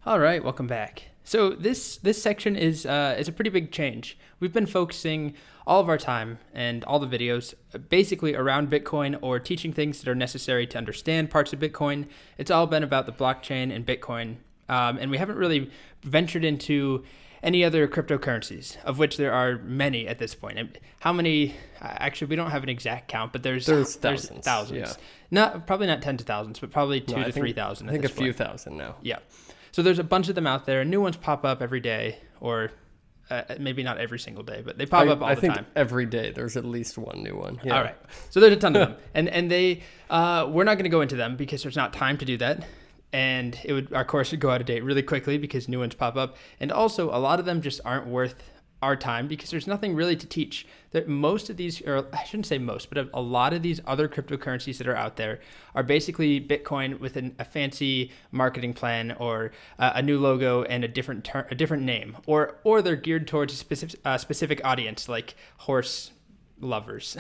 All right, welcome back. So this section is a pretty big change. We've been focusing all of our time and all the videos basically around Bitcoin or teaching things that are necessary to understand parts of Bitcoin. It's all been about the blockchain and Bitcoin, and we haven't really ventured into any other cryptocurrencies, of which there are many at this point. And how many? Actually, we don't have an exact count, but there's thousands. Yeah. Probably not tens of thousands, but probably 2,000 to 3,000. I think a few thousand now. Yeah. So there's a bunch of them out there, and new ones pop up every day, or maybe not every single day, but they pop up all the time. I think every day there's at least one new one. Yeah. All right. So there's a ton of them. And they, we're not going to go into them because there's not time to do that. And our course would go out of date really quickly because new ones pop up. And also, a lot of them just aren't worth our time because there's nothing really to teach. Most of these, or I shouldn't say most, but a lot of these other cryptocurrencies that are out there are basically Bitcoin with a fancy marketing plan or a new logo and a different name, or they're geared towards a specific audience like horse lovers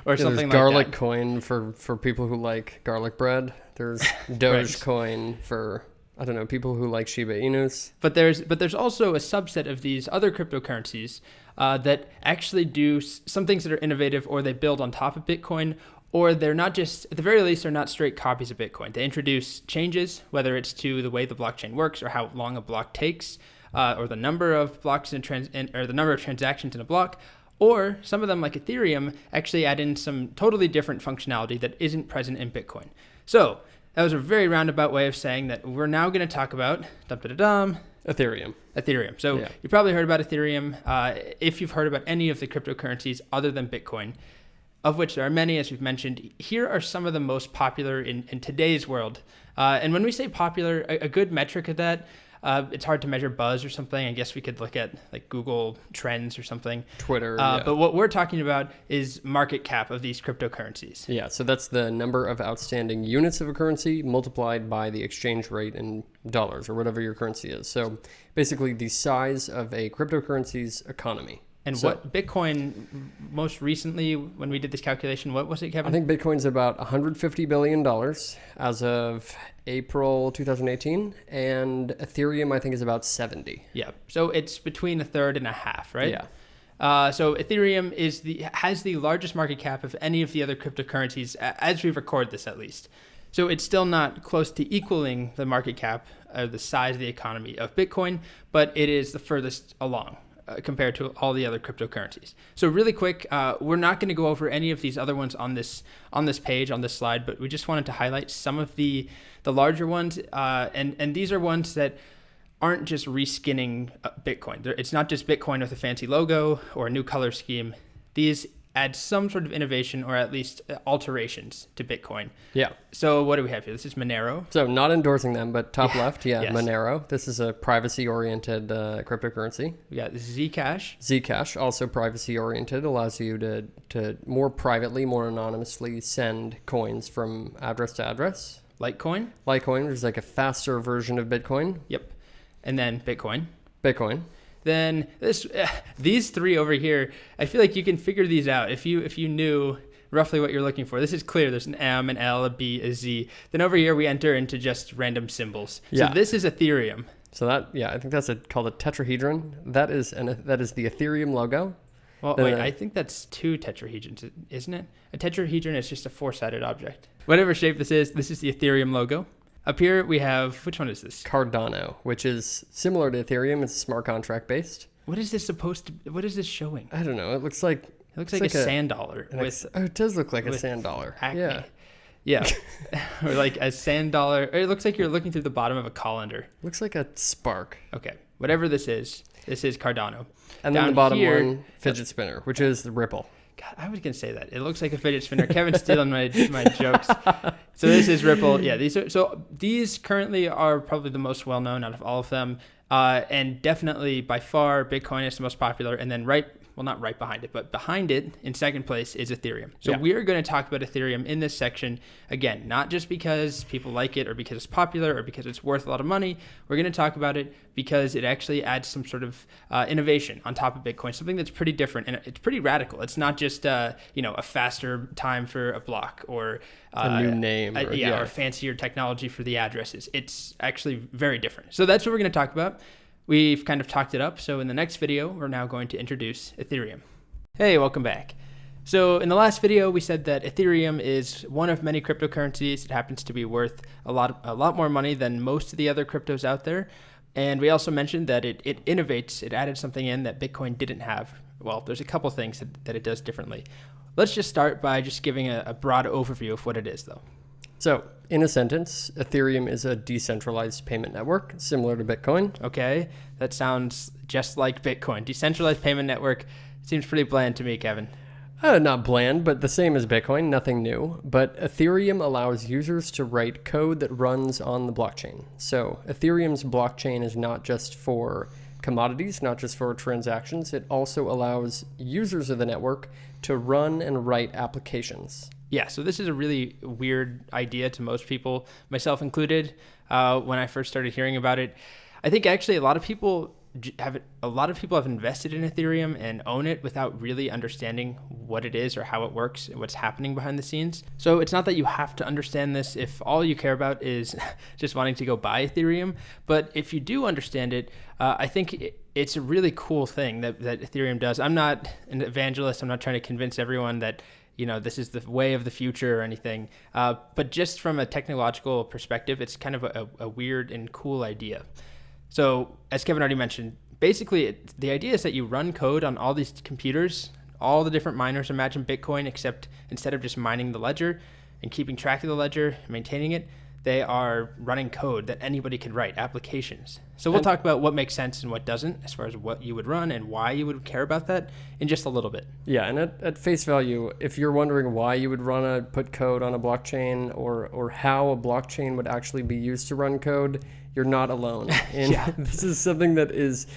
or something like that. Garlic coin for people who like garlic bread. There's Dogecoin for, I don't know, people who like Shiba Inus. But there's also a subset of these other cryptocurrencies that actually do some things that are innovative, or they build on top of Bitcoin, or they're not just, at the very least, they're not straight copies of Bitcoin. They introduce changes, whether it's to the way the blockchain works or how long a block takes, or the number of blocks or the number of transactions in a block. Or some of them, like Ethereum, actually add in some totally different functionality that isn't present in Bitcoin. So that was a very roundabout way of saying that we're now going to talk about Ethereum. So You probably heard about Ethereum. If you've heard about any of the cryptocurrencies other than Bitcoin, of which there are many, as we've mentioned, here are some of the most popular in today's world. And when we say popular, a good metric of that, it's hard to measure buzz or something. I guess we could look at like Google Trends or something. Twitter. But what we're talking about is market cap of these cryptocurrencies. Yeah, so that's the number of outstanding units of a currency multiplied by the exchange rate in dollars or whatever your currency is. So basically the size of a cryptocurrency's economy. And what Bitcoin, most recently, when we did this calculation, what was it, Kevin? I think Bitcoin's about $150 billion as of April 2018, and Ethereum, I think, is about 70. Yeah, so it's between a third and a half, right? Yeah. So Ethereum has the largest market cap of any of the other cryptocurrencies, as we record this at least. So it's still not close to equaling the market cap or the size of the economy of Bitcoin, but it is the furthest along compared to all the other cryptocurrencies. So really quick, we're not going to go over any of these other ones on this page, on this slide, but we just wanted to highlight some of the larger ones. And these are ones that aren't just reskinning Bitcoin. It's not just Bitcoin with a fancy logo or a new color scheme. These add some sort of innovation or at least alterations to Bitcoin. Yeah. So what do we have here? This is Monero. So not endorsing them, but top left, yes. Monero. This is a privacy-oriented cryptocurrency. Yeah, this is Zcash. Zcash, also privacy-oriented, allows you to more privately, more anonymously send coins from address to address. Litecoin, which is like a faster version of Bitcoin. Yep. And then Bitcoin. Then these three over here, I feel like you can figure these out if you knew roughly what you're looking for. This is clear. There's an M, an L, a B, a Z. Then over here we enter into just random symbols. So this is Ethereum. So I think that's called a tetrahedron. That is the Ethereum logo. Well, wait, I think that's two tetrahedrons, isn't it? A tetrahedron is just a four-sided object. Whatever shape this is the Ethereum logo. Up here we have, which one is this? Cardano, which is similar to Ethereum. It's smart contract based. What is this supposed to? What is this showing? I don't know. It looks like a sand dollar. It does look like a sand dollar. Acne. Yeah. Or like a sand dollar. It looks like you're looking through the bottom of a colander. Looks like a spark. Okay. Whatever this is Cardano. And then the bottom one, fidget spinner, which is the Ripple. God, I was going to say that. It looks like a fidget spinner. Kevin's stealing my jokes. So this is Ripple. Yeah, these currently are probably the most well-known out of all of them. And definitely by far, Bitcoin is the most popular. And then right well, not right behind it, but behind it in second place is Ethereum. So Yeah. we are going to talk about Ethereum in this section. Again, not just because people like it or because it's popular or because it's worth a lot of money. We're going to talk about it because it actually adds some sort of innovation on top of Bitcoin, something that's pretty different and it's pretty radical. It's not just a faster time for a block or A new name. or fancier technology for the addresses. It's actually very different. So that's what we're going to talk about. We've kind of talked it up. So in the next video, we're now going to introduce Ethereum. Hey, welcome back. So in the last video, we said that Ethereum is one of many cryptocurrencies. It happens to be worth a lot more money than most of the other cryptos out there. And we also mentioned that it innovates. It added something in that Bitcoin didn't have. Well, there's a couple things that it does differently. Let's just start by just giving a broad overview of what it is, though. So, in a sentence, Ethereum is a decentralized payment network similar to Bitcoin. Okay, that sounds just like Bitcoin. Decentralized payment network seems pretty bland to me, Kevin. Not bland, but the same as Bitcoin, nothing new. But Ethereum allows users to write code that runs on the blockchain. So, Ethereum's blockchain is not just for commodities, not just for transactions. It also allows users of the network to run and write applications. Yeah, so this is a really weird idea to most people, myself included, when I first started hearing about it. I think actually a lot of people have invested in Ethereum and own it without really understanding what it is or how it works and what's happening behind the scenes. So it's not that you have to understand this if all you care about is just wanting to go buy Ethereum. But if you do understand it, I think it's a really cool thing that Ethereum does. I'm not an evangelist. I'm not trying to convince everyone that this is the way of the future or anything. But just from a technological perspective, it's kind of a weird and cool idea. So as Kevin already mentioned, basically the idea is that you run code on all these computers, all the different miners. Imagine Bitcoin, except instead of just mining the ledger and keeping track of the ledger, maintaining it, they are running code that anybody could write, applications. So we'll talk about what makes sense and what doesn't, as far as what you would run and why you would care about that in just a little bit. Yeah, and at face value, if you're wondering why you would put code on a blockchain or how a blockchain would actually be used to run code, you're not alone. And Yeah. This is something that is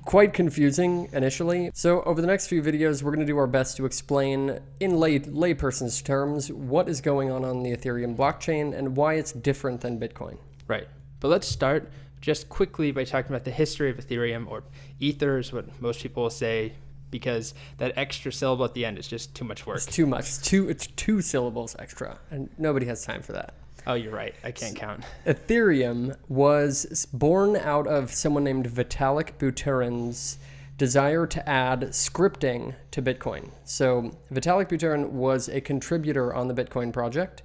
quite confusing initially. So over the next few videos, we're going to do our best to explain in layperson's terms what is going on the Ethereum blockchain and why it's different than Bitcoin. Right. But let's start just quickly by talking about the history of Ethereum, or Ether is what most people will say, because that extra syllable at the end is just too much work. It's too much. It's two syllables extra, and nobody has time for that. Oh, you're right. I can't count. Ethereum was born out of someone named Vitalik Buterin's desire to add scripting to Bitcoin. So Vitalik Buterin was a contributor on the Bitcoin project,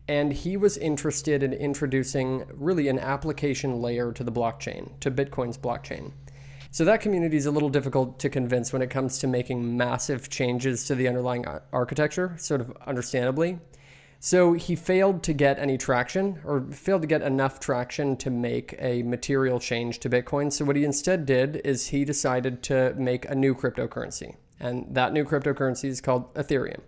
and he was interested in introducing really an application layer to the blockchain, to Bitcoin's blockchain. So that community is a little difficult to convince when it comes to making massive changes to the underlying architecture, sort of understandably. So he failed to get any traction, or failed to get enough traction to make a material change to Bitcoin. So what he instead did is he decided to make a new cryptocurrency. And that new cryptocurrency is called Ethereum.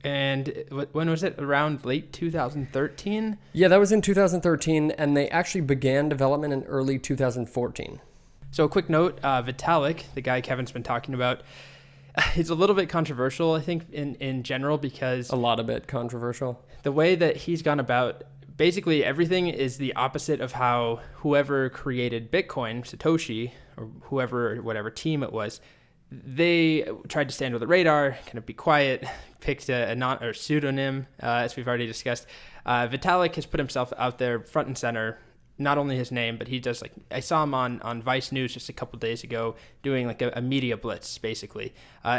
And when was it? Around late 2013? Yeah, that was in 2013, and they actually began development in early 2014. So a quick note, Vitalik, the guy Kevin's been talking about, it's a little bit controversial, I think, in general, because A lot of it controversial. the way that he's gone about, basically everything is the opposite of how whoever created Bitcoin, Satoshi, or whoever, whatever team it was, they tried to stay under the radar, kind of be quiet, picked a pseudonym, as we've already discussed. Vitalik has put himself out there front and center, not only his name, but he does, like, I saw him on Vice News just a couple days ago doing like a media blitz, basically.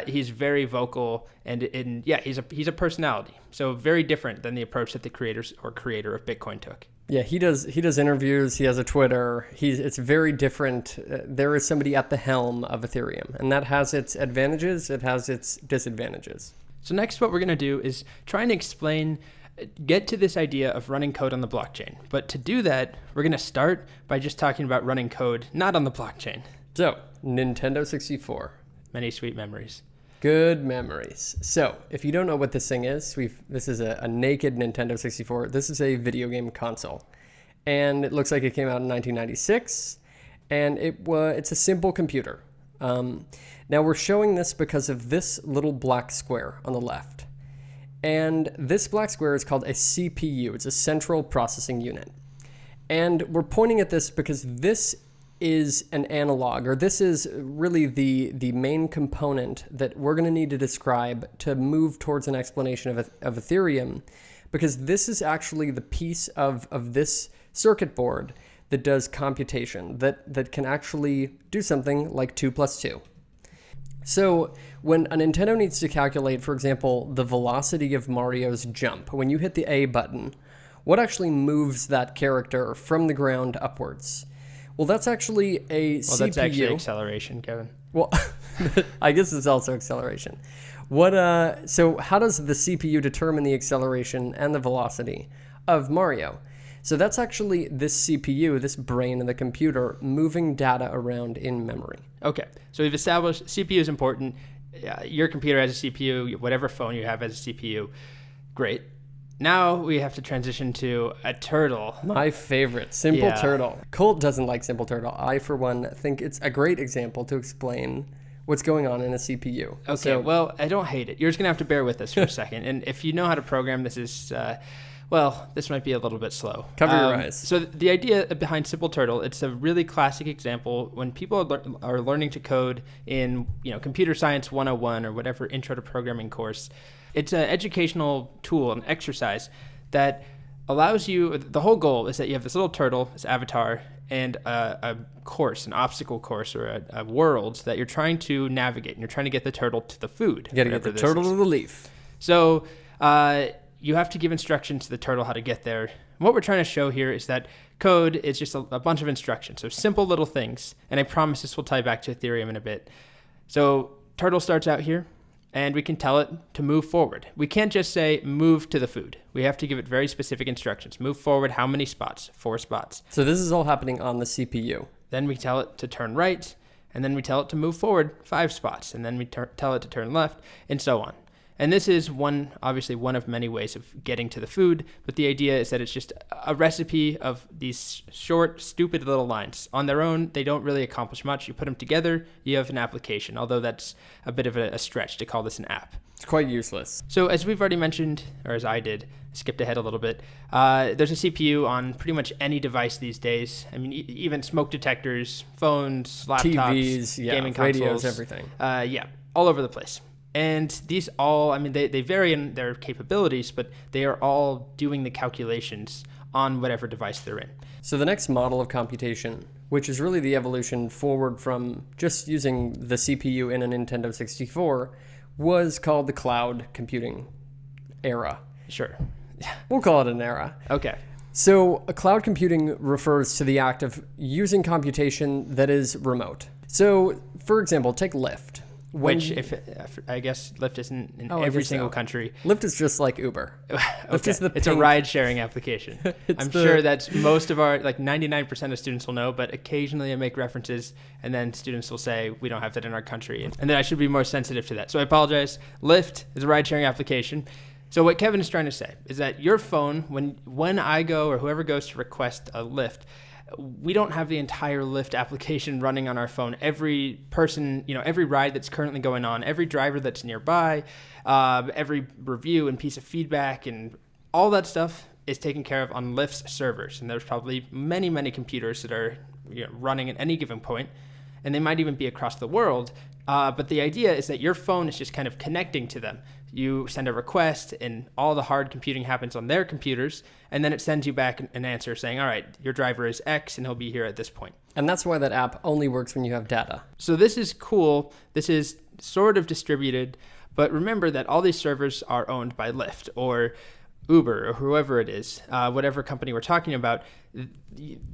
He's very vocal and he's a personality. So very different than the approach that the creator of Bitcoin took. Yeah, he does interviews, he has a Twitter. It's very different. There is somebody at the helm of Ethereum, and that has its advantages, it has its disadvantages. So next what we're going to do is try and get to this idea of running code on the blockchain. But to do that, we're going to start by just talking about running code not on the blockchain. So, Nintendo 64. Many sweet memories. Good memories. So, if you don't know what this thing is, this is a naked Nintendo 64. This is a video game console. And it looks like it came out in 1996. And it's a simple computer. Now we're showing this because of this little black square on the left. And this black square is called a CPU. It's a central processing unit. And we're pointing at this because this is an analog, or this is really the main component that we're going to need to describe to move towards an explanation of Ethereum, because this is actually the piece of this circuit board that does computation, that can actually do something like 2 + 2. So when a Nintendo needs to calculate, for example, the velocity of Mario's jump, when you hit the A button, what actually moves that character from the ground upwards? Well, that's actually a CPU. Well, that's actually acceleration, Kevin. Well, I guess it's also acceleration. So how does the CPU determine the acceleration and the velocity of Mario? So that's actually this CPU, this brain of the computer, moving data around in memory. Okay, so we've established CPU is important. Your computer has a CPU, whatever phone you have has a CPU. Great. Now we have to transition to a turtle. My favorite, Simple Turtle. Colt doesn't like Simple Turtle. I, for one, think it's a great example to explain what's going on in a CPU. Okay, well, I don't hate it. You're just going to have to bear with us for a second. And if you know how to program, this is... this might be a little bit slow. Cover your eyes. So the idea behind Simple Turtle, it's a really classic example when people are learning to code in Computer Science 101 or whatever intro to programming course. It's an educational tool, an exercise that allows you, the whole goal is that you have this little turtle, this avatar, and a course, an obstacle course or a world that you're trying to navigate, and you're trying to get the turtle to the food. You got to get the turtle to the leaf. So you have to give instructions to the turtle how to get there. And what we're trying to show here is that code is just a bunch of instructions, so simple little things. And I promise this will tie back to Ethereum in a bit. So turtle starts out here, and we can tell it to move forward. We can't just say move to the food. We have to give it very specific instructions. Move forward, how many spots? 4 spots. So this is all happening on the CPU. Then we tell it to turn right, and then we tell it to move forward 5 spots, and then we tell it to turn left, and so on. And this is obviously one of many ways of getting to the food, but the idea is that it's just a recipe of these short, stupid little lines. On their own, they don't really accomplish much. You put them together, you have an application, although that's a bit of a stretch to call this an app. It's quite useless. So as we've already mentioned, or as I did, skipped ahead a little bit, there's a CPU on pretty much any device these days. I mean, even smoke detectors, phones, laptops, TVs, gaming radios, consoles. Everything. All over the place. And these all, they vary in their capabilities, but they are all doing the calculations on whatever device they're in. So the next model of computation, which is really the evolution forward from just using the CPU in a Nintendo 64, was called the cloud computing era. Sure. We'll call it an era. Okay. So cloud computing refers to the act of using computation that is remote. So, for example, take Lyft. Which, I guess Lyft isn't in every single country. Lyft is just like Uber. Okay. It's a ride-sharing application. I'm sure that's most of our, 99% of students will know, but occasionally I make references, and then students will say, we don't have that in our country. And then I should be more sensitive to that. So I apologize. Lyft is a ride-sharing application. So what Kevin is trying to say is that your phone, when I go or whoever goes to request a Lyft, we don't have the entire Lyft application running on our phone. Every person, every ride that's currently going on, every driver that's nearby, every review and piece of feedback and all that stuff is taken care of on Lyft's servers. And there's probably many, many computers that are running at any given point, and they might even be across the world. But the idea is that your phone is just kind of connecting to them. You send a request, and all the hard computing happens on their computers, and then it sends you back an answer saying, all right, your driver is X, and he'll be here at this point. And that's why that app only works when you have data. So this is cool. This is sort of distributed, but remember that all these servers are owned by Lyft or Uber or whoever it is, whatever company we're talking about.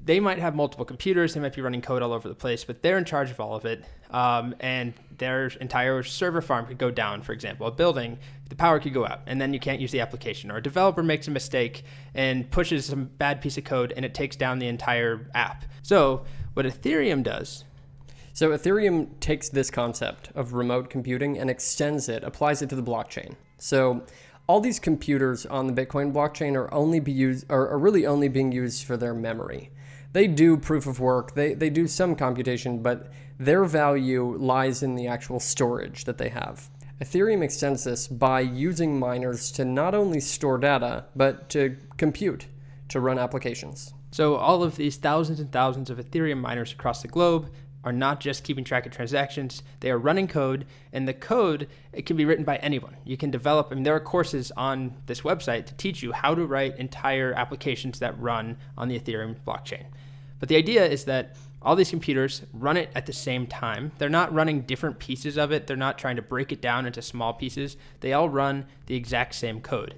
They might have multiple computers, they might be running code all over the place, but they're in charge of all of it. And their entire server farm could go down, for example. A building, the power could go out, and then you can't use the application. Or a developer makes a mistake and pushes some bad piece of code, and it takes down the entire app. So what Ethereum does... So Ethereum takes this concept of remote computing and extends it, applies it to the blockchain. So all these computers on the Bitcoin blockchain are really only being used for their memory. They do proof of work, they do some computation, but their value lies in the actual storage that they have. Ethereum extends this by using miners to not only store data, but to compute, to run applications. So all of these thousands and thousands of Ethereum miners across the globe are not just keeping track of transactions, they are running code, and the code, it can be written by anyone. You can develop, there are courses on this website to teach you how to write entire applications that run on the Ethereum blockchain. But the idea is that all these computers run it at the same time. They're not running different pieces of it. They're not trying to break it down into small pieces. They all run the exact same code.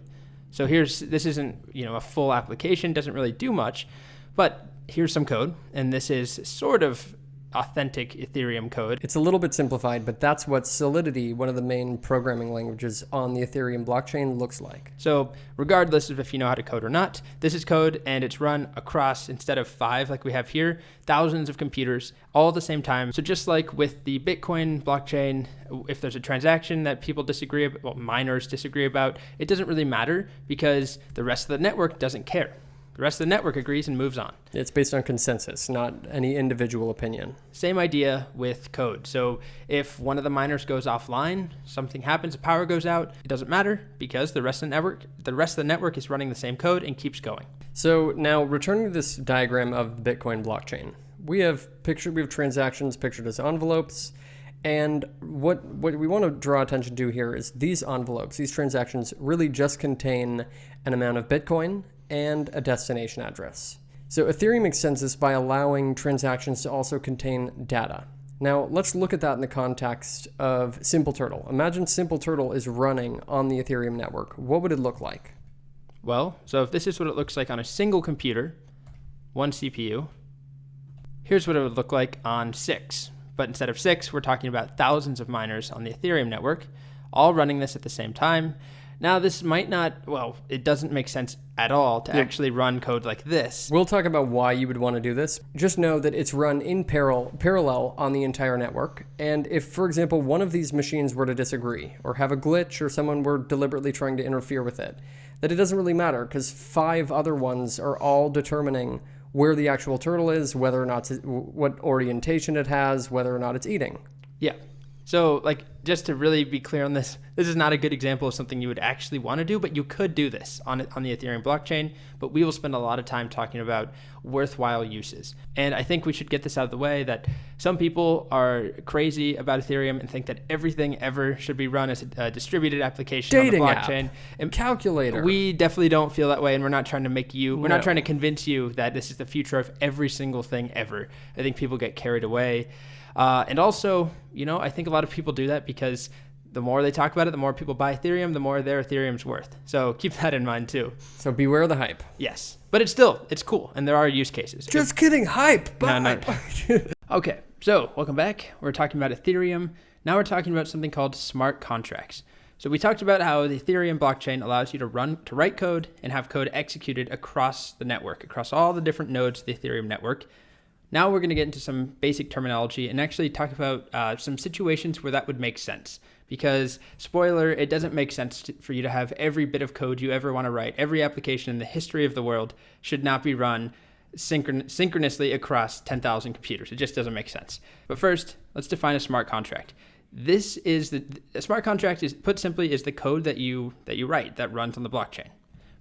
So this isn't, a full application, doesn't really do much, but here's some code, and this is sort of authentic Ethereum code. It's a little bit simplified, but that's what Solidity, one of the main programming languages on the Ethereum blockchain, looks like. So regardless of if you know how to code or not, this is code, and it's run across, instead of 5 like we have here, thousands of computers all at the same time. So just like with the Bitcoin blockchain, if there's a transaction that people disagree about, well, miners disagree about, it doesn't really matter because the rest of the network doesn't care. The rest of the network agrees and moves on. It's based on consensus, not any individual opinion. Same idea with code. So if one of the miners goes offline, something happens, the power goes out, it doesn't matter because the rest of the network is running the same code and keeps going. So now returning to this diagram of the Bitcoin blockchain, we have transactions pictured as envelopes. And what we want to draw attention to here is these envelopes, these transactions really just contain an amount of Bitcoin and a destination address. So Ethereum extends this by allowing transactions to also contain data. Now let's look at that in the context of Simple Turtle. Imagine Simple Turtle is running on the Ethereum network. What would it look like? Well, so if this is what it looks like on a single computer, one CPU, here's what it would look like on 6. But instead of 6, we're talking about thousands of miners on the Ethereum network, all running this at the same time. Now, this might not, it doesn't make sense at all to actually run code like this. We'll talk about why you would want to do this. Just know that it's run in parallel on the entire network. And if, for example, one of these machines were to disagree or have a glitch or someone were deliberately trying to interfere with it, that it doesn't really matter because 5 other ones are all determining where the actual turtle is, whether or not what orientation it has, whether or not it's eating. Yeah. So, just to really be clear on this, this is not a good example of something you would actually want to do, but you could do this on the Ethereum blockchain, but we will spend a lot of time talking about worthwhile uses. And I think we should get this out of the way that some people are crazy about Ethereum and think that everything ever should be run as a distributed application Dating on the blockchain. App, and calculator. We definitely don't feel that way, and we're not trying to we're not trying to convince you that this is the future of every single thing ever. I think people get carried away. And also, I think a lot of people do that because the more they talk about it, the more people buy Ethereum, the more their Ethereum's worth. So keep that in mind too. So beware the hype. Yes. But it's cool. And there are use cases. Just kidding. Hype. No. Okay. So welcome back. We're talking about Ethereum. Now we're talking about something called smart contracts. So we talked about how the Ethereum blockchain allows you to write code and have code executed across the network, across all the different nodes of the Ethereum network. Now we're going to get into some basic terminology and actually talk about some situations where that would make sense. Because, spoiler, it doesn't make sense for you to have every bit of code you ever want to write, every application in the history of the world should not be run synchronously across 10,000 computers. It just doesn't make sense. But first, let's define a smart contract. A smart contract is, put simply, is the code that you write that runs on the blockchain.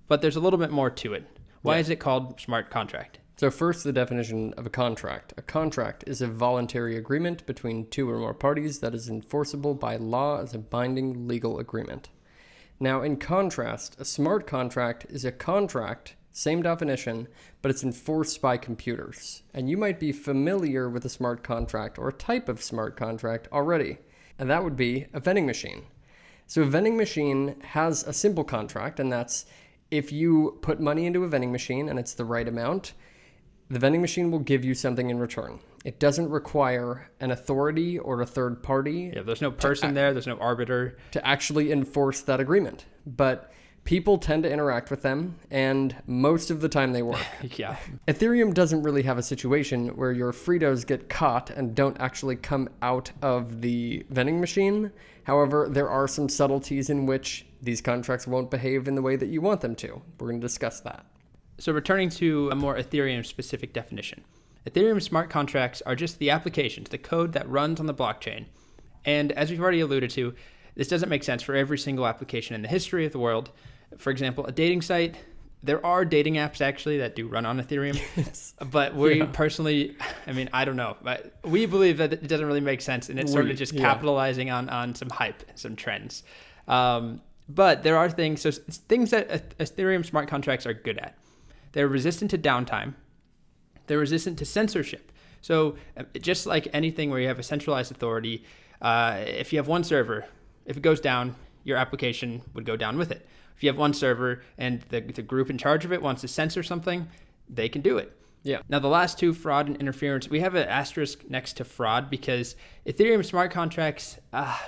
But there's a little bit more to it. Why is it called smart contract? So first, the definition of a contract. A contract is a voluntary agreement between 2 or more parties that is enforceable by law as a binding legal agreement. Now, in contrast, a smart contract is a contract, same definition, but it's enforced by computers. And you might be familiar with a smart contract or a type of smart contract already, and that would be a vending machine. So a vending machine has a simple contract, and that's if you put money into a vending machine and it's the right amount, the vending machine will give you something in return. It doesn't require an authority or a third party. Yeah, there's no person there, there's no arbiter. To actually enforce that agreement. But people tend to interact with them, and most of the time they work. Yeah. Ethereum doesn't really have a situation where your Fritos get caught and don't actually come out of the vending machine. However, there are some subtleties in which these contracts won't behave in the way that you want them to. We're going to discuss that. So returning to a more Ethereum-specific definition. Ethereum smart contracts are just the applications, the code that runs on the blockchain. And as we've already alluded to, this doesn't make sense for every single application in the history of the world. For example, a dating site, there are dating apps actually that do run on Ethereum, but we personally, I don't know, but we believe that it doesn't really make sense, and it's sort of just capitalizing on some hype, some trends. But there are things that Ethereum smart contracts are good at. They're resistant to downtime. They're resistant to censorship. So just like anything where you have a centralized authority, if you have one server, if it goes down, your application would go down with it. If you have one server and the group in charge of it wants to censor something, they can do it. Yeah. Now, the last two, fraud and interference, we have an asterisk next to fraud because Ethereum smart contracts,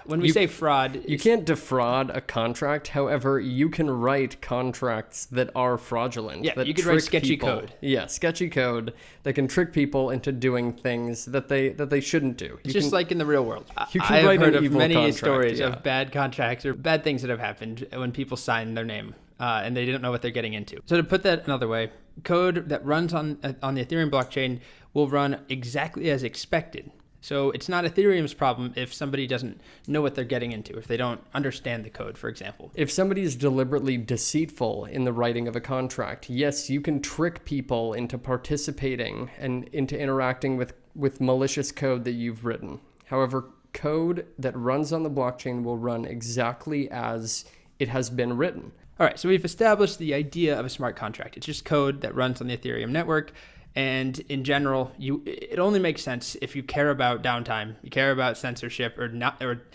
when we say fraud... You can't defraud a contract. However, you can write contracts that are fraudulent. Yeah, that you can write sketchy people. code. Yeah, sketchy code that can trick people into doing things that they shouldn't do. It's just like in the real world. I've heard of evil many contract, stories yeah. of bad contracts or bad things that have happened when people sign their name and they didn't know what they're getting into. So to put that another way, code that runs on the Ethereum blockchain will run exactly as expected. So it's not Ethereum's problem if somebody doesn't know what they're getting into, if they don't understand the code, for example. If somebody is deliberately deceitful in the writing of a contract, yes, you can trick people into participating and into interacting with malicious code that you've written. However, code that runs on the blockchain will run exactly as it has been written. All right, so we've established the idea of a smart contract. It's just code that runs on the Ethereum network. And in general, it only makes sense if you care about downtime, you care about censorship or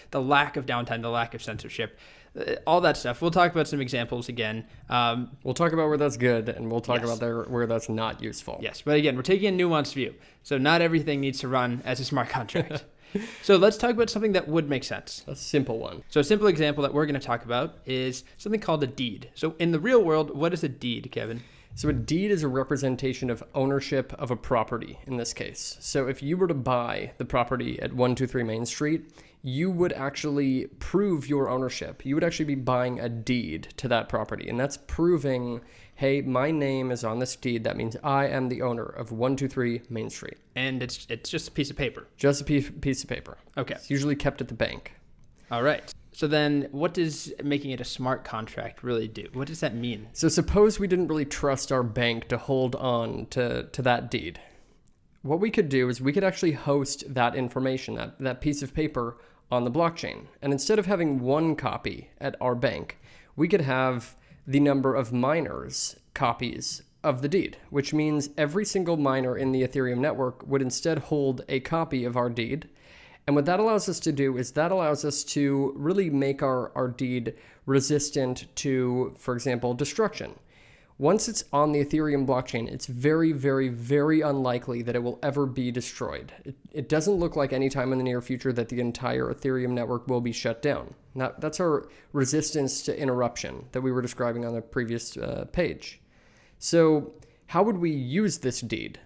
the lack of downtime, the lack of censorship, all that stuff. We'll talk about some examples again. We'll talk about where that's good, and we'll talk about where that's not useful. Yes, but again, we're taking a nuanced view. So not everything needs to run as a smart contract. So let's talk about something that would make sense. A simple one. So a simple example that we're going to talk about is something called a deed. So in the real world, what is a deed, Kevin? So a deed is a representation of ownership of a property in this case. So if you were to buy the property at 123 Main Street, you would actually prove your ownership. You would actually be buying a deed to that property. And that's proving, hey, my name is on this deed. That means I am the owner of 123 Main Street. And it's just a piece of paper. Just a piece of paper. Okay. It's usually kept at the bank. All right. So then what does making it a smart contract really do? What does that mean? So suppose we didn't really trust our bank to hold on to that deed. What we could do is we could actually host that information, that piece of paper on the blockchain. And instead of having one copy at our bank, we could have the number of miners' copies of the deed, which means every single miner in the Ethereum network would instead hold a copy of our deed. And what that allows us to do is that allows us to really make our deed resistant to, for example, destruction. Once it's on the Ethereum blockchain, it's very, very, very unlikely that it will ever be destroyed. It doesn't look like any time in the near future that the entire Ethereum network will be shut down. Now, that's our resistance to interruption that we were describing on the previous page. So how would we use this deed?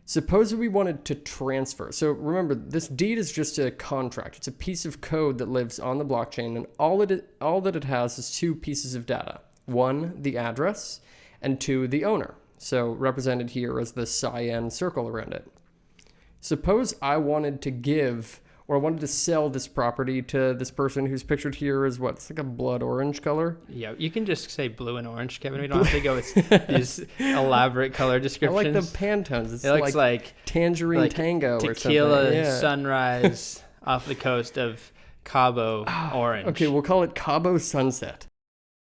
Suppose we wanted to transfer. So remember, this deed is just a contract. It's a piece of code that lives on the blockchain, and all that it has is two pieces of data. One, the address, and two, the owner. So represented here as the cyan circle around it. Suppose I wanted to give, or I wanted to sell this property to this person who's pictured here as what? It's like a blood orange color. Yeah, you can just say blue and orange, Kevin. We don't have to go with these elaborate color descriptions. I like the Pantones. It looks like Tangerine Tango or something. Tequila sunrise off the coast of Cabo Orange. Okay, we'll call it Cabo Sunset.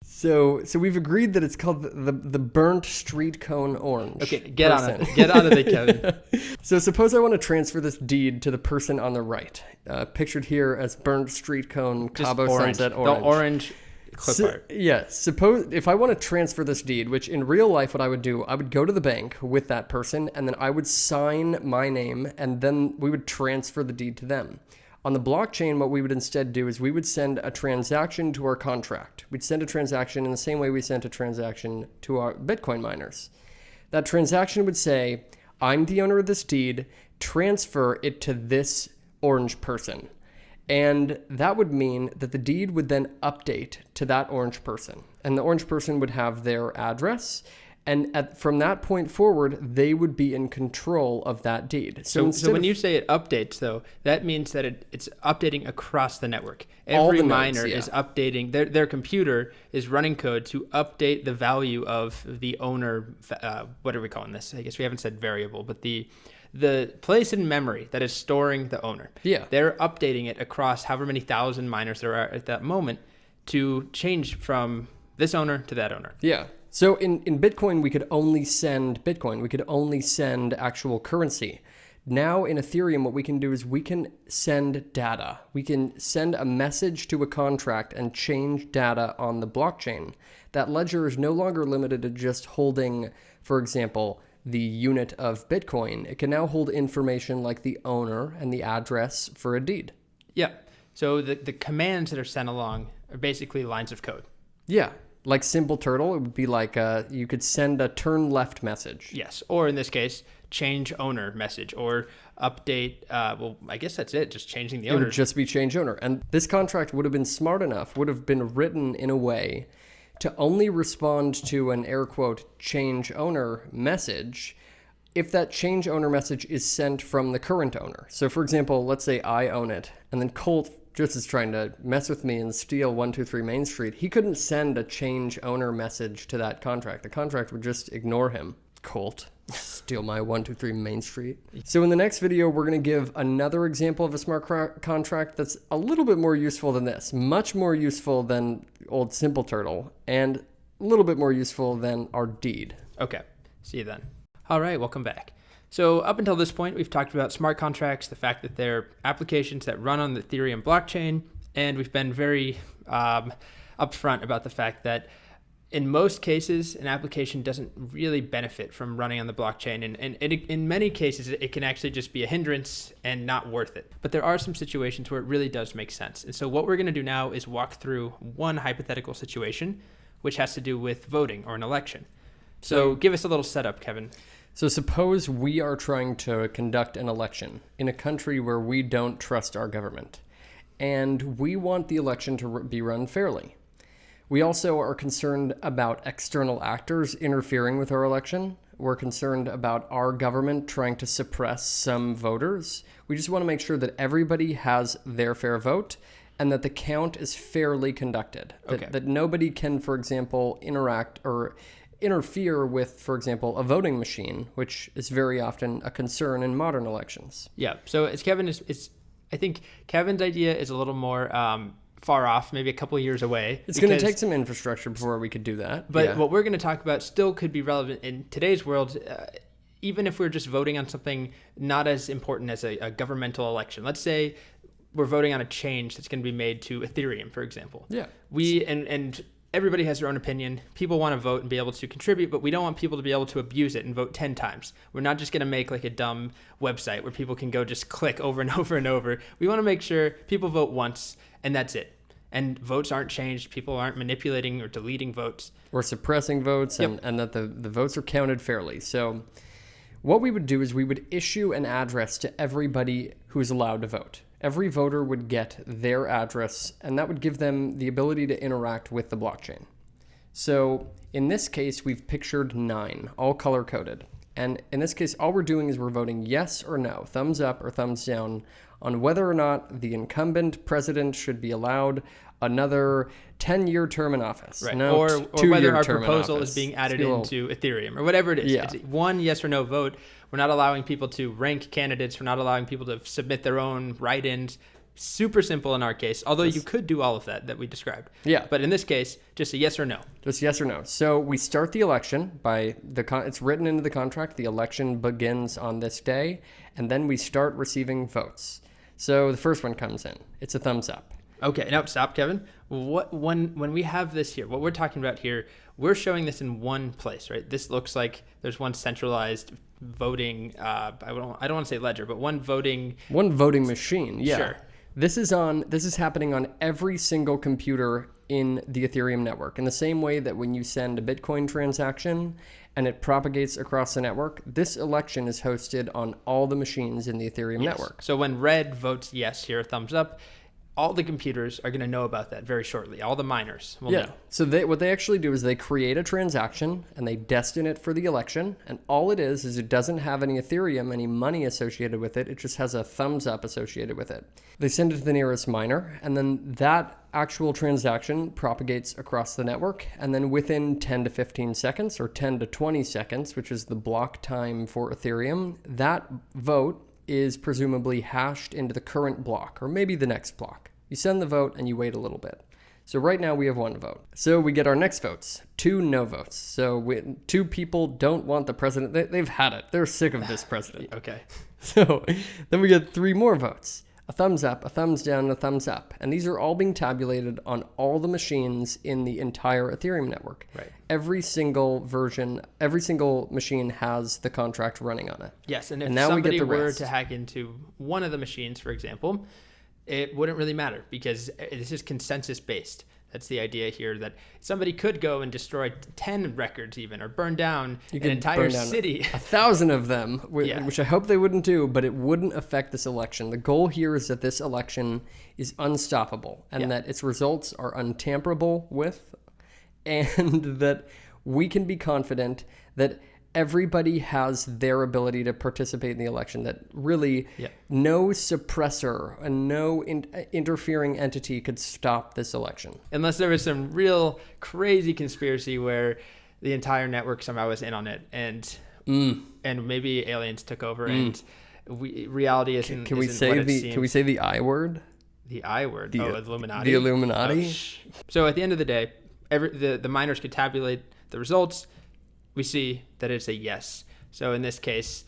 So we've agreed that it's called the burnt street cone orange. Okay, get on it. Get on it, Kevin. So suppose I want to transfer this deed to the person on the right, pictured here as burnt street cone Cabo Sunset orange. The orange clip art. Yeah, suppose if I want to transfer this deed, which in real life what I would do, I would go to the bank with that person and then I would sign my name and then we would transfer the deed to them. On the blockchain, what we would instead do is we would send a transaction to our contract. We'd send a transaction in the same way we sent a transaction to our Bitcoin miners. That transaction would say, I'm the owner of this deed, transfer it to this orange person. And that would mean that the deed would then update to that orange person. And the orange person would have their address And from that point forward, they would be in control of that deed. So when you say it updates, though, that means that it's updating across the network. Every miner is updating. Their computer is running code to update the value of the owner. What are we calling this? I guess we haven't said variable, but the place in memory that is storing the owner. Yeah. They're updating it across however many thousand miners there are at that moment to change from this owner to that owner. Yeah. So in Bitcoin, we could only send Bitcoin. We could only send actual currency. Now in Ethereum, what we can do is we can send data. We can send a message to a contract and change data on the blockchain. That ledger is no longer limited to just holding, for example, the unit of Bitcoin. It can now hold information like the owner and the address for a deed. Yeah. So the commands that are sent along are basically lines of code. Yeah. Like Simple Turtle, it would be like you could send a turn left message. Yes. Or in this case, change owner message or update. Well, I guess that's it. Just changing the owner. It would just be change owner. And this contract would have been smart enough, would have been written in a way to only respond to an air quote change owner message if that change owner message is sent from the current owner. So for example, let's say I own it and then Colt just is trying to mess with me and steal 123 Main Street. He couldn't send a change owner message to that contract. The contract would just ignore him. Colt, steal my 123 Main Street. So in the next video, we're going to give another example of a smart contract that's a little bit more useful than this, much more useful than old Simple Turtle, and a little bit more useful than our deed. Okay, see you then. All right, welcome back. So up until this point, we've talked about smart contracts, the fact that they're applications that run on the Ethereum blockchain, and we've been very upfront about the fact that in most cases, an application doesn't really benefit from running on the blockchain, and in many cases, it can actually just be a hindrance and not worth it. But there are some situations where it really does make sense. And so what we're going to do now is walk through one hypothetical situation, which has to do with voting or an election. So give us a little setup, Kevin. So suppose we are trying to conduct an election in a country where we don't trust our government, and we want the election to be run fairly. We also are concerned about external actors interfering with our election. We're concerned about our government trying to suppress some voters. We just want to make sure that everybody has their fair vote and that the count is fairly conducted. That nobody can, for example, interact or interfere with, for example, a voting machine, which is very often a concern in modern elections. Yeah. So as Kevin I think Kevin's idea is a little more far off, maybe a couple of years away. It's going to take some infrastructure before we could do that. But what we're going to talk about still could be relevant in today's world, even if we're just voting on something not as important as a governmental election. Let's say we're voting on a change that's going to be made to Ethereum, for example. Yeah. And everybody has their own opinion. People want to vote and be able to contribute, but we don't want people to be able to abuse it and vote 10 times. We're not just going to make like a dumb website where people can go just click over and over and over. We want to make sure people vote once and that's it. And votes aren't changed. People aren't manipulating or deleting votes. Or suppressing votes, and that the votes are counted fairly. So what we would do is we would issue an address to everybody who's allowed to vote. Every voter would get their address, and that would give them the ability to interact with the blockchain. So in this case, we've pictured 9, all color-coded. And in this case, all we're doing is we're voting yes or no, thumbs up or thumbs down, on whether or not the incumbent president should be allowed another 10-year term in office. Right. Or whether our proposal is being added into Ethereum or whatever it is. Yeah. It's one yes or no vote. We're not allowing people to rank candidates. We're not allowing people to submit their own write-ins. Super simple in our case, although you could do all of that we described. Yeah. But in this case, just a yes or no. Just yes or no. So we start the election by it's written into the contract. The election begins on this day, and then we start receiving votes. So the first one comes in. It's a thumbs up. Okay, now stop, Kevin. When we have this here, what we're talking about here, we're showing this in one place, right? This looks like there's one centralized voting. I don't want to say ledger, but one voting machine. Yeah. Sure. This is happening on every single computer in the Ethereum network. In the same way that when you send a Bitcoin transaction and it propagates across the network, this election is hosted on all the machines in the Ethereum network. So when red votes yes here, thumbs up, all the computers are going to know about that very shortly. All the miners will know. So what they actually do is they create a transaction and they destine it for the election. And all it is it doesn't have any Ethereum, any money associated with it. It just has a thumbs up associated with it. They send it to the nearest miner, and then that actual transaction propagates across the network. And then within 10 to 15 seconds or 10 to 20 seconds, which is the block time for Ethereum, that vote is presumably hashed into the current block or maybe the next block. You send the vote and you wait a little bit. So right now we have 1 vote. So we get our next votes, 2 no votes. So 2 people don't want the president. They've had it. They're sick of this president. Okay. So then we get 3 more votes. A thumbs up, a thumbs down, and a thumbs up. And these are all being tabulated on all the machines in the entire Ethereum network. Right. Every single version, every single machine has the contract running on it. Yes, and if now somebody were to hack into one of the machines, for example, it wouldn't really matter because this is consensus based. That's the idea here, that somebody could go and destroy 10 records even, or burn down an entire city. 1,000 of them, which I hope they wouldn't do, but it wouldn't affect this election. The goal here is that this election is unstoppable and that its results are untamperable with, and that we can be confident that everybody has their ability to participate in the election, that really no suppressor and no interfering entity could stop this election. Unless there was some real crazy conspiracy where the entire network somehow was in on it, and maybe aliens took over, and reality isn't. Can we say the I word? The I word. The Illuminati. The Illuminati. So at the end of the day, the miners could tabulate the results. We see that it's a yes. So in this case,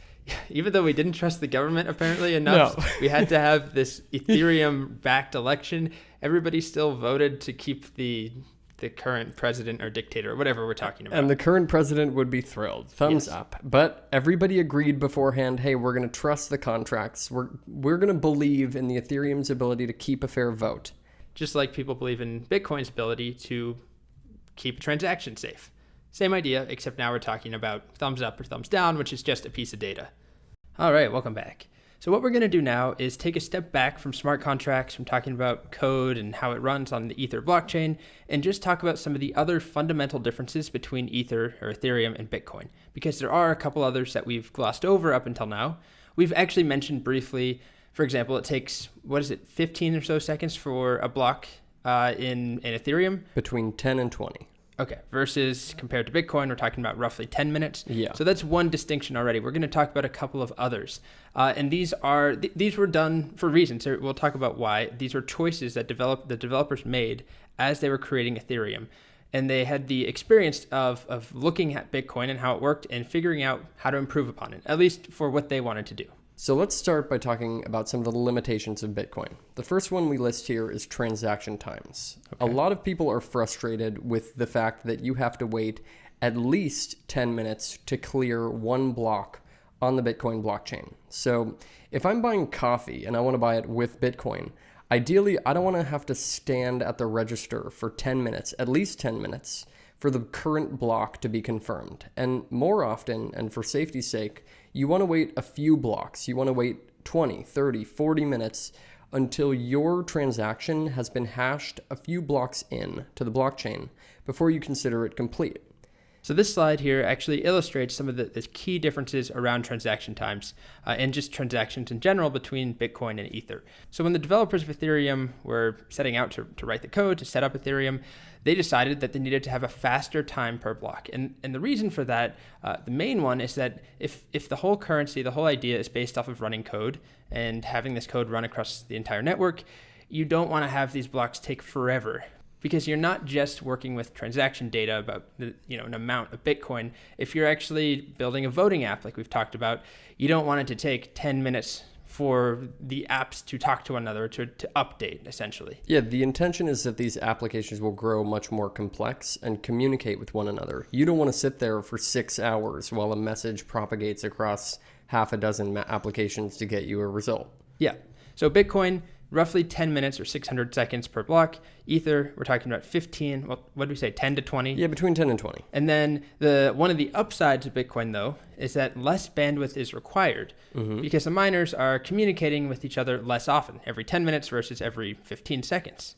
even though we didn't trust the government apparently enough, we had to have this Ethereum-backed election. Everybody still voted to keep the current president or dictator or whatever we're talking about. And the current president would be thrilled. Thumbs up. But everybody agreed beforehand, hey, we're going to trust the contracts. We're going to believe in the Ethereum's ability to keep a fair vote. Just like people believe in Bitcoin's ability to keep a transaction safe. Same idea, except now we're talking about thumbs up or thumbs down, which is just a piece of data. All right, welcome back. So what we're going to do now is take a step back from smart contracts, from talking about code and how it runs on the Ether blockchain, and just talk about some of the other fundamental differences between Ether or Ethereum and Bitcoin, because there are a couple others that we've glossed over up until now. We've actually mentioned briefly, for example, it takes, 15 or so seconds for a block in Ethereum? Between 10 and 20. Okay, versus compared to Bitcoin, we're talking about roughly 10 minutes. Yeah. So that's one distinction already. We're going to talk about a couple of others. And these were done for reasons. So we'll talk about why. These were choices that the developers made as they were creating Ethereum. And they had the experience of looking at Bitcoin and how it worked and figuring out how to improve upon it, at least for what they wanted to do. So let's start by talking about some of the limitations of Bitcoin. The first one we list here is transaction times. Okay. A lot of people are frustrated with the fact that you have to wait at least 10 minutes to clear one block on the Bitcoin blockchain. So if I'm buying coffee and I want to buy it with Bitcoin, ideally I don't want to have to stand at the register for 10 minutes, at least 10 minutes, for the current block to be confirmed. And more often, and for safety's sake, you want to wait a few blocks. You want to wait 20, 30, 40 minutes until your transaction has been hashed a few blocks in to the blockchain before you consider it complete. So this slide here actually illustrates some of the key differences around transaction times and just transactions in general between Bitcoin and Ether. So when the developers of Ethereum were setting out to write the code to set up Ethereum, they decided that they needed to have a faster time per block. And the reason for that, the main one is that if the whole currency, the whole idea is based off of running code and having this code run across the entire network, you don't want to have these blocks take forever. Because you're not just working with transaction data about an amount of Bitcoin. If you're actually building a voting app like we've talked about, you don't want it to take 10 minutes for the apps to talk to one another, to update, essentially. Yeah, the intention is that these applications will grow much more complex and communicate with one another. You don't want to sit there for 6 hours while a message propagates across half a dozen applications to get you a result. Yeah, so Bitcoin, roughly 10 minutes or 600 seconds per block. Ether, we're talking about 15, well, what did we say, 10 to 20? Yeah, between 10 and 20. And then one of the upsides of Bitcoin, though, is that less bandwidth is required because the miners are communicating with each other less often, every 10 minutes versus every 15 seconds.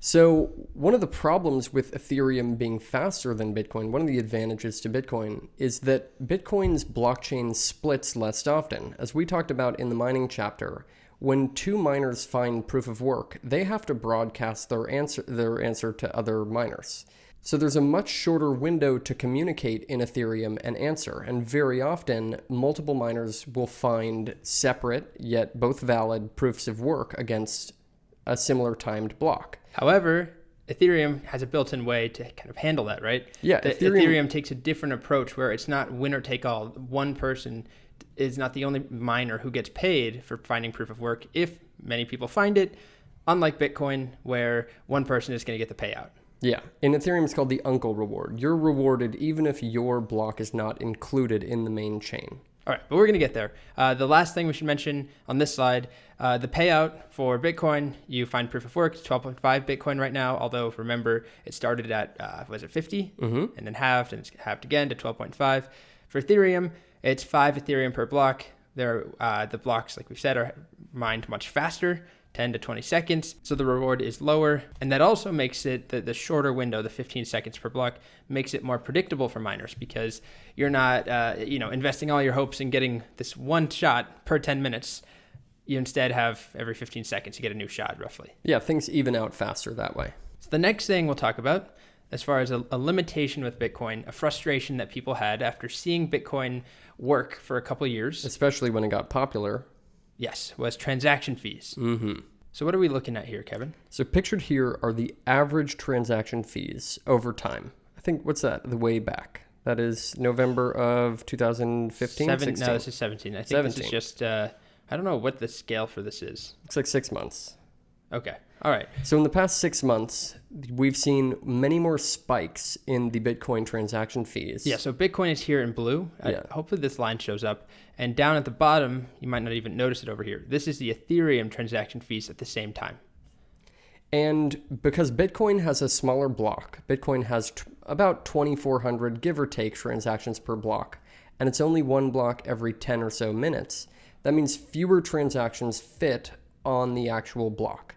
So one of the problems with Ethereum being faster than Bitcoin, one of the advantages to Bitcoin, is that Bitcoin's blockchain splits less often. As we talked about in the mining chapter, when two miners find proof of work, they have to broadcast their answer to other miners. So there's a much shorter window to communicate in Ethereum and answer, and very often multiple miners will find separate yet both valid proofs of work against a similar timed block. However, Ethereum has a built-in way to kind of handle that, right? Yeah, Ethereum takes a different approach where it's not winner take all. One person is not the only miner who gets paid for finding proof of work if many people find it, unlike Bitcoin where one person is going to get the payout. Yeah, in Ethereum it's called the uncle reward. You're rewarded even if your block is not included in the main chain. All right, but we're going to get there. The last thing we should mention on this slide, the payout for Bitcoin, you find proof of work, it's 12.5 Bitcoin right now, although remember it started at, was it 50? And then halved, and it's halved again to 12.5. For Ethereum, it's 5 Ethereum per block. The blocks, like we said, are mined much faster, 10 to 20 seconds, so the reward is lower. And that also makes it, the shorter window, the 15 seconds per block, makes it more predictable for miners because you're not investing all your hopes in getting this one shot per 10 minutes. You instead have every 15 seconds you get a new shot, roughly. Yeah, things even out faster that way. So the next thing we'll talk about, as far as a limitation with Bitcoin, a frustration that people had after seeing Bitcoin work for a couple of years, especially when it got popular. Yes, was transaction fees. So what are we looking at here, Kevin? So pictured here are the average transaction fees over time. I think, what's that? The way back. That is November of 2015, 16? No, this is 17. I think 17. This is just, I don't know what the scale for this is. Looks like 6 months. Okay. All right. So in the past 6 months, we've seen many more spikes in the Bitcoin transaction fees. Yeah, so Bitcoin is here in blue. Hopefully this line shows up. And down at the bottom, you might not even notice it over here. This is the Ethereum transaction fees at the same time. And because Bitcoin has a smaller block, Bitcoin has about 2,400, give or take, transactions per block. And it's only one block every 10 or so minutes. That means fewer transactions fit on the actual block.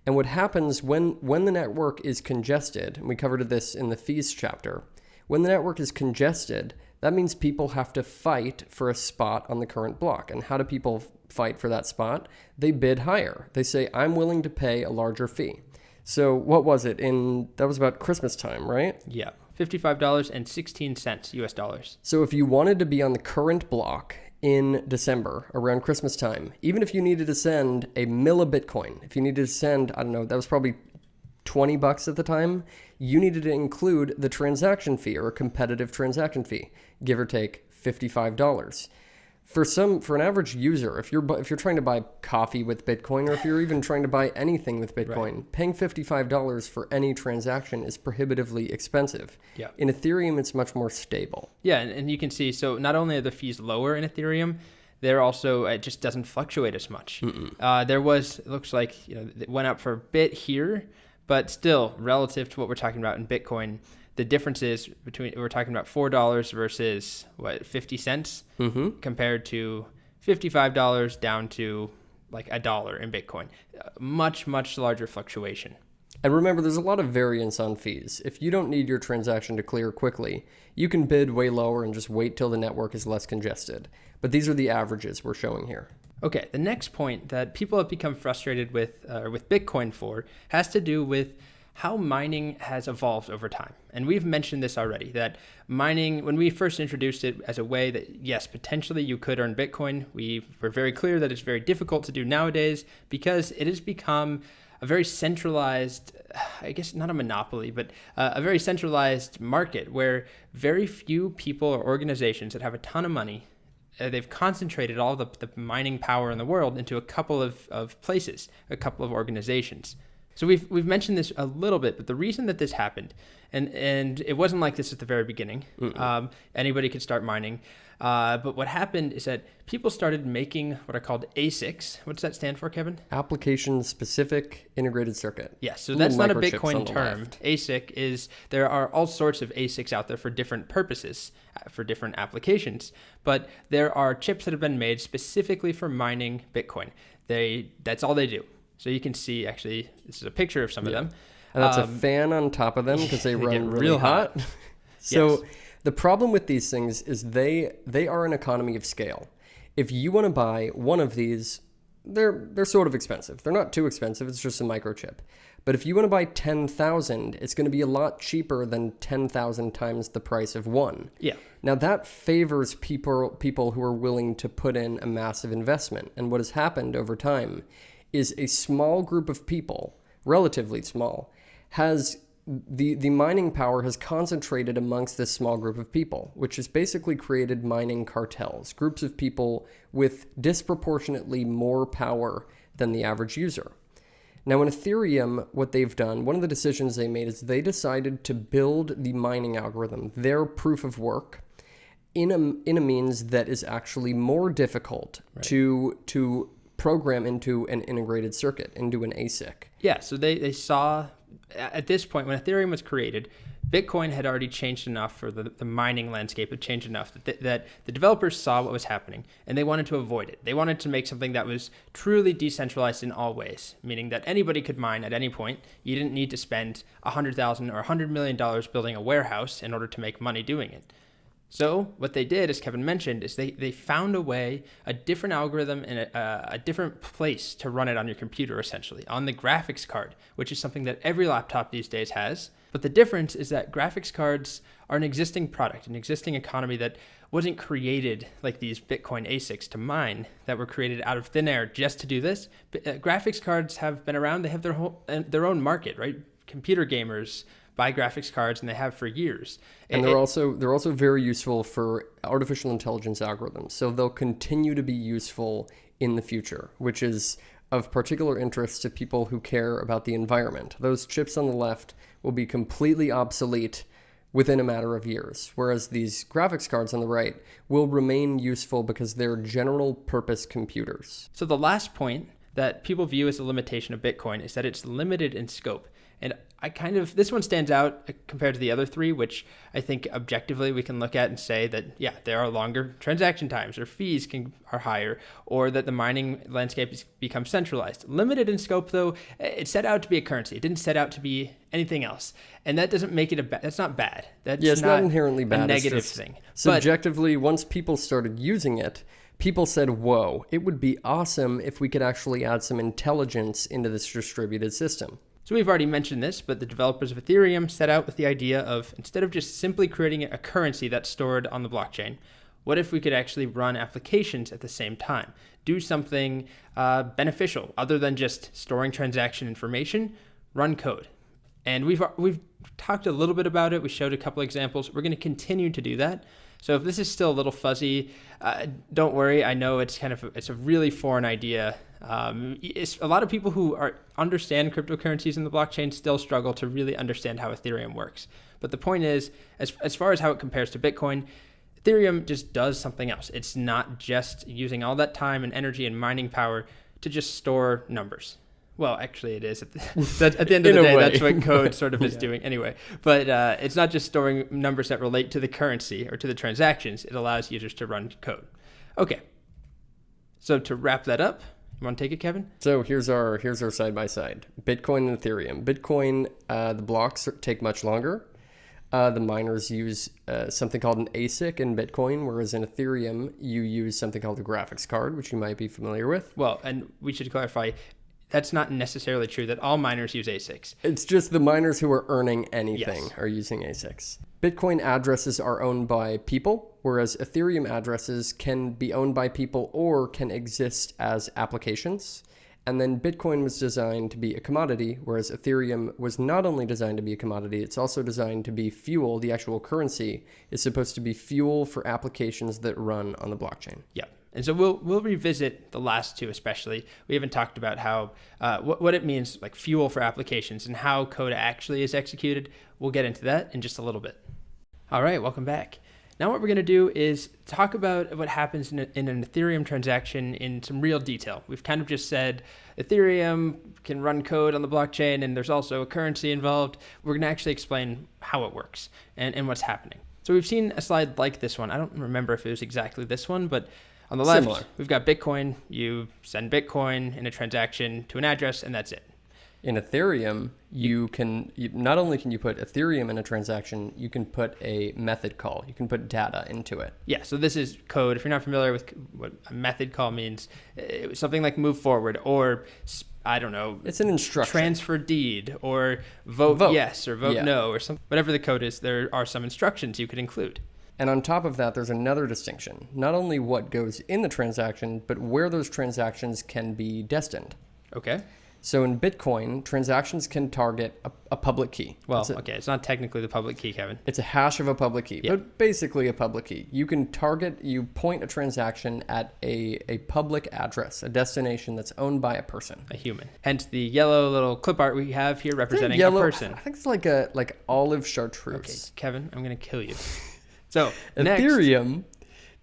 And what happens when the network is congested, and we covered this in the fees chapter, when the network is congested, that means people have to fight for a spot on the current block. And how do people fight for that spot? They bid higher. They say, I'm willing to pay a larger fee. So what was it? That was about Christmas time, right? Yeah, $55.16 US dollars. So if you wanted to be on the current block in December, around Christmas time, even if you needed to send a millibitcoin, if you needed to send, I don't know, that was probably $20 at the time, you needed to include the transaction fee or a competitive transaction fee, give or take $55. For an average user, if you're trying to buy coffee with Bitcoin, or if you're even trying to buy anything with Bitcoin, right, paying $55 for any transaction is prohibitively expensive. Yeah. In Ethereum, it's much more stable. Yeah, and you can see, so not only are the fees lower in Ethereum, they're also, it just doesn't fluctuate as much. It looks like, it went up for a bit here, but still, relative to what we're talking about in Bitcoin, the difference is we're talking about $4 versus 50 cents compared to $55 down to like $1 in Bitcoin. Much, much larger fluctuation. And remember, there's a lot of variance on fees. If you don't need your transaction to clear quickly, you can bid way lower and just wait till the network is less congested. But these are the averages we're showing here. Okay, the next point that people have become frustrated with Bitcoin for has to do with how mining has evolved over time. And we've mentioned this already, that mining, when we first introduced it as a way that, yes, potentially you could earn Bitcoin, we were very clear that it's very difficult to do nowadays because it has become a very centralized, I guess not a monopoly, but a very centralized market where very few people or organizations that have a ton of money, they've concentrated all the mining power in the world into a couple of places, a couple of organizations. So we've mentioned this a little bit, but the reason that this happened, and it wasn't like this at the very beginning. Anybody could start mining. But what happened is that people started making what are called ASICs. What's that stand for, Kevin? Application-specific integrated circuit. Yes, so that's not a Microchips Bitcoin on the term. left. ASIC is, there are all sorts of ASICs out there for different purposes, for different applications. But there are chips that have been made specifically for mining Bitcoin. That's all they do. So you can see, actually, this is a picture of some of them. And that's a fan on top of them because they run get really real hot. So Yes. the problem with these things is they are an economy of scale. If you want to buy one of these, they're sort of expensive. They're not too expensive. It's just a microchip. But if you want to buy 10,000, it's going to be a lot cheaper than 10,000 times the price of one. Yeah. Now that favors people who are willing to put in a massive investment. And what has happened over time is a small group of people, relatively small, has the mining power has concentrated amongst this small group of people, which has basically created mining cartels, groups of people with disproportionately more power than the average user. Now in Ethereum, what they've done, one of the decisions they made is they decided to build the mining algorithm, their proof of work, in a means that is actually more difficult to program into an integrated circuit, into an ASIC. Yeah, so they saw, at this point, when Ethereum was created, Bitcoin had already changed enough, or the mining landscape had changed enough that the developers saw what was happening, and they wanted to avoid it. They wanted to make something that was truly decentralized in all ways, meaning that anybody could mine at any point. You didn't need to spend $100,000 or $100 million building a warehouse in order to make money doing it. So what they did, as Kevin mentioned, is they found a way, a different algorithm and a different place to run it on your computer, essentially, on the graphics card, which is something that every laptop these days has. But the difference is that graphics cards are an existing product, an existing economy that wasn't created like these Bitcoin ASICs to mine, that were created out of thin air just to do this. Graphics cards have been around. They have their own market, right? Computer gamers buy graphics cards, and they have for years. And they're also very useful for artificial intelligence algorithms. So they'll continue to be useful in the future, which is of particular interest to people who care about the environment. Those chips on the left will be completely obsolete within a matter of years, whereas these graphics cards on the right will remain useful because they're general purpose computers. So the last point that people view as a limitation of Bitcoin is that it's limited in scope. And this one stands out compared to the other three, which I think objectively we can look at and say that, yeah, there are longer transaction times, or fees are higher, or that the mining landscape has become centralized. Limited in scope, though, it set out to be a currency. It didn't set out to be anything else. And that doesn't make it that's not bad. That's not inherently bad. A negative thing. Subjectively, once people started using it, people said, whoa, it would be awesome if we could actually add some intelligence into this distributed system. So we've already mentioned this, but the developers of Ethereum set out with the idea of, instead of just simply creating a currency that's stored on the blockchain, what if we could actually run applications at the same time? Do something beneficial other than just storing transaction information, run code. And we've talked a little bit about it. We showed a couple examples. We're going to continue to do that. So if this is still a little fuzzy, don't worry. I know it's a really foreign idea. It's a lot of people who understand cryptocurrencies and the blockchain still struggle to really understand how Ethereum works. But the point is, as far as how it compares to Bitcoin, Ethereum just does something else. It's not just using all that time and energy and mining power to just store numbers. Well, actually it is. At the end of the day, that's what code sort of is doing anyway. But it's not just storing numbers that relate to the currency or to the transactions. It allows users to run code. Okay. So to wrap that up, you want to take it, Kevin? So here's our side-by-side. Bitcoin and Ethereum. Bitcoin, the blocks take much longer. The miners use something called an ASIC in Bitcoin, whereas in Ethereum, you use something called a graphics card, which you might be familiar with. Well, and we should clarify, that's not necessarily true that all miners use ASICs. It's just the miners who are earning anything are using ASICs. Bitcoin addresses are owned by people, whereas Ethereum addresses can be owned by people or can exist as applications. And then Bitcoin was designed to be a commodity, whereas Ethereum was not only designed to be a commodity, it's also designed to be fuel. The actual currency is supposed to be fuel for applications that run on the blockchain. Yeah. And so we'll revisit the last two especially. We haven't talked about how what it means, like fuel for applications, and how code actually is executed. We'll get into that in just a little bit. All right, welcome back. Now what we're going to do is talk about what happens in an Ethereum transaction in some real detail. We've kind of just said Ethereum can run code on the blockchain and there's also a currency involved. We're going to actually explain how it works and what's happening. So we've seen a slide like this one. I don't remember if it was exactly this one, but on the left, Similar. We've got Bitcoin. You send Bitcoin in a transaction to an address and that's it. In Ethereum, not only can you put Ethereum in a transaction, you can put a method call. You can put data into it. Yeah, so this is code. If you're not familiar with what a method call means, something like move forward or, I don't know. It's an instruction. Transfer deed or vote yes or vote no or something. Whatever the code is, there are some instructions you could include. And on top of that, there's another distinction. Not only what goes in the transaction, but where those transactions can be destined. Okay. So in Bitcoin, transactions can target a public key. Well, it's not technically the public key, Kevin. It's a hash of a public key, Yeah. but basically a public key. You can point a transaction at a public address, a destination that's owned by a person. A human. Hence the yellow little clip art we have here representing a person. I think it's like olive chartreuse. Okay, Kevin, I'm going to kill you. So next,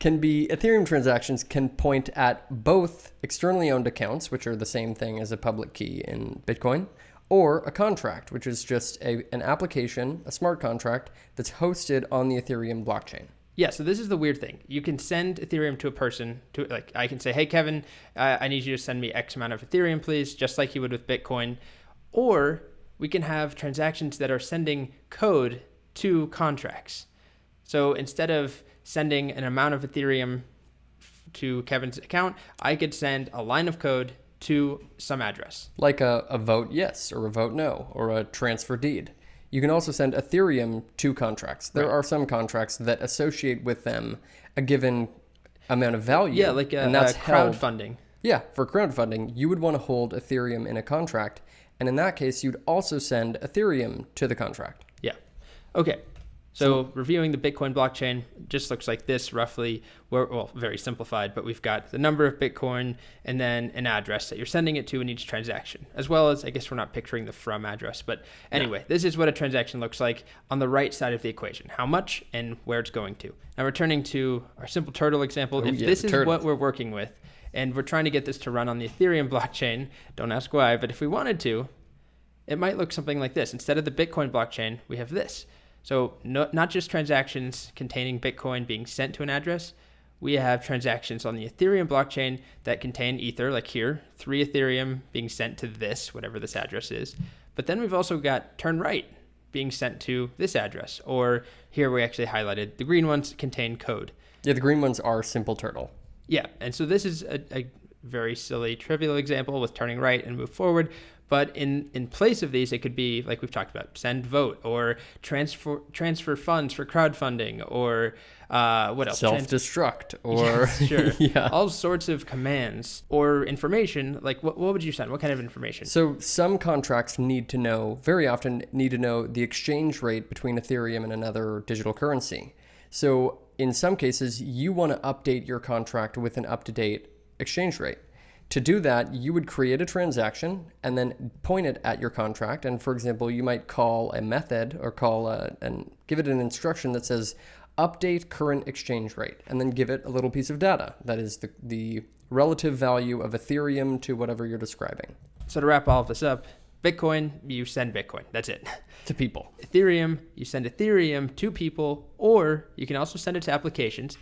Ethereum transactions can point at both externally owned accounts, which are the same thing as a public key in Bitcoin, or a contract, which is just an application, a smart contract that's hosted on the Ethereum blockchain. Yeah, so this is the weird thing. You can send Ethereum to a person. I can say, hey, Kevin, I need you to send me X amount of Ethereum, please, just like you would with Bitcoin. Or we can have transactions that are sending code to contracts. So instead of sending an amount of Ethereum to Kevin's account, I could send a line of code to some address. Like a vote yes or a vote no or a transfer deed. You can also send Ethereum to contracts. There are some contracts that associate with them a given amount of value. Yeah, like crowdfunding. Yeah, for crowdfunding, you would want to hold Ethereum in a contract. And in that case, you'd also send Ethereum to the contract. Yeah. Okay. So reviewing the Bitcoin blockchain just looks like this roughly, very simplified, but we've got the number of Bitcoin and then an address that you're sending it to in each transaction, as well as, I guess we're not picturing the from address, but anyway, This is what a transaction looks like on the right side of the equation, how much and where it's going to. Now returning to our simple turtle example, this is what we're working with, and we're trying to get this to run on the Ethereum blockchain, don't ask why, but if we wanted to, it might look something like this. Instead of the Bitcoin blockchain, we have this. So not just transactions containing Bitcoin being sent to an address, we have transactions on the Ethereum blockchain that contain Ether, like here, 3 Ethereum being sent to this, whatever this address is. But then we've also got turn right being sent to this address, or here we actually highlighted the green ones contain code. Yeah, the green ones are simple turtle. Yeah, and so this is a very silly, trivial example with turning right and move forward. But in place of these, it could be, like we've talked about, send vote or transfer funds for crowdfunding or what else? Self-destruct or... Yes, sure. Yeah. All sorts of commands or information. Like what would you send? What kind of information? So some contracts very often need to know the exchange rate between Ethereum and another digital currency. So in some cases, you want to update your contract with an up-to-date exchange rate. To do that, you would create a transaction and then point it at your contract. And for example, you might call a method or and give it an instruction that says update current exchange rate, and then give it a little piece of data. That is the relative value of Ethereum to whatever you're describing. So to wrap all of this up, Bitcoin, you send Bitcoin. That's it. To people. Ethereum, you send Ethereum to people, or you can also send it to applications,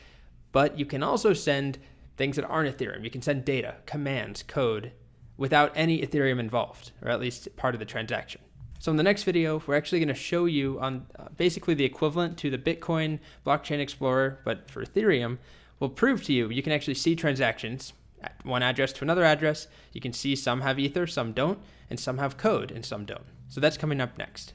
but you can also send things that aren't Ethereum. You can send data, commands, code, without any Ethereum involved, or at least part of the transaction. So in the next video, we're actually going to show you on basically the equivalent to the Bitcoin Blockchain Explorer, but for Ethereum. We'll prove to you can actually see transactions at one address to another address. You can see some have Ether, some don't, and some have code, and some don't. So that's coming up next.